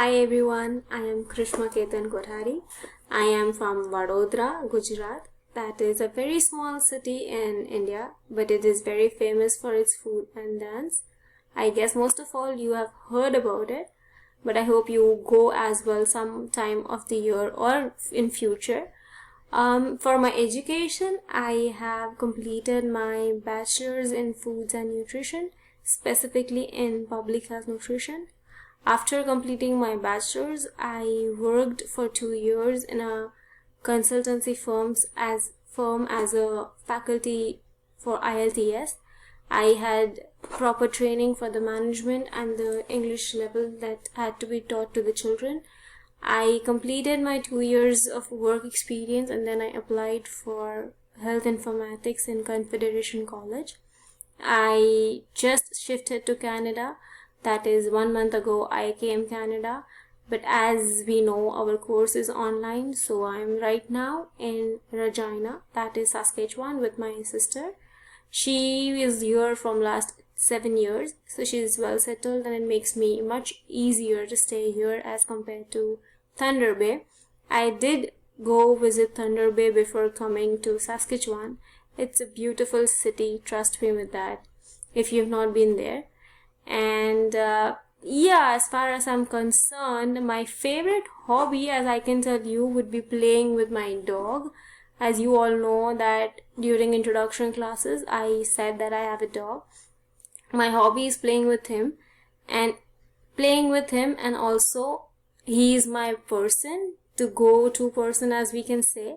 Hi everyone, I am Krishma Kothari. I am from Vadodara, Gujarat. That is a very small city in India, but it is very famous for its food and dance. I guess most of all you have heard about it, but I hope you go as well some time of the year or in future. For my education, I have completed my bachelor's in foods and nutrition, specifically in public health nutrition. After completing my bachelor's, I worked for 2 years in a consultancy firm as a faculty for IELTS. I had proper training for the management and the English level that had to be taught to the children. I completed my 2 years of work experience and then I applied for health informatics in Confederation College. I just shifted to Canada. That is 1 month ago I came Canada, but as we know our course is online, so I'm right now in Regina, that is Saskatchewan, with my sister. She is here from last 7 years, so she is well settled and it makes me much easier to stay here as compared to Thunder Bay. I did go visit Thunder Bay before coming to Saskatchewan. It's a beautiful city, trust me with that, if you've not been there. And as far as I'm concerned, my favorite hobby, as I can tell you, would be playing with my dog. As you all know that during introduction classes I said that I have a dog. My hobby is playing with him and also he is my go-to person, as we can say,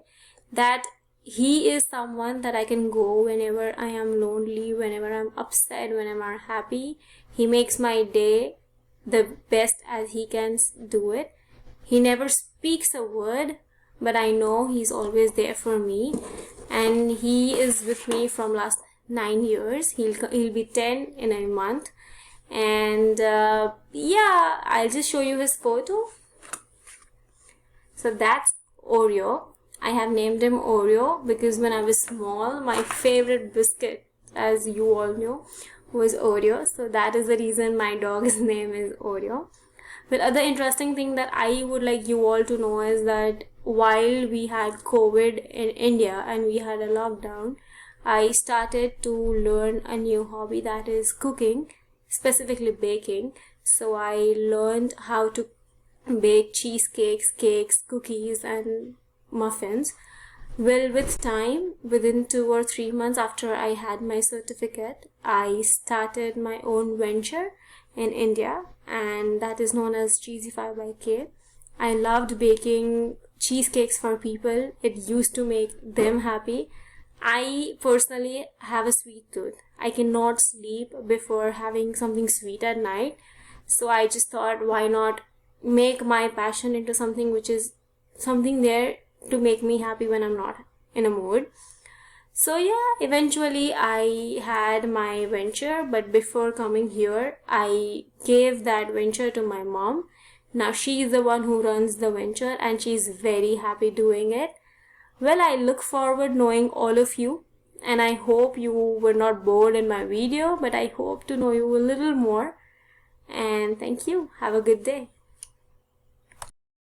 that he is someone that I can go whenever I am lonely, whenever I'm upset, whenever I'm happy. He makes my day the best as he can do it. He never speaks a word, but I know he's always there for me, and he is with me from last 9 years. He'll be 10 in a month, and I'll just show you his photo. So that's Oreo. I have named him Oreo because when I was small, my favorite biscuit, as you all know, was Oreo. So that is the reason my dog's name is Oreo. But other interesting thing that I would like you all to know is that while we had COVID in India and we had a lockdown, I started to learn a new hobby, that is cooking, specifically baking. So I learned how to bake cheesecakes, cakes, cookies and muffins. Well, with time, within 2 or 3 months after I had my certificate, I started my own venture in India, and that is known as Cheesify by K. I loved baking cheesecakes for people. It used to make them happy. I personally have a sweet tooth. I cannot sleep before having something sweet at night. So I just thought, why not make my passion into something which is something there to make me happy when I'm not in a mood. So eventually I had my venture, but before coming here, I gave that venture to my mom. Now she is the one who runs the venture and she's very happy doing it. Well, I look forward knowing all of you, and I hope you were not bored in my video, but I hope to know you a little more. And thank you. Have a good day.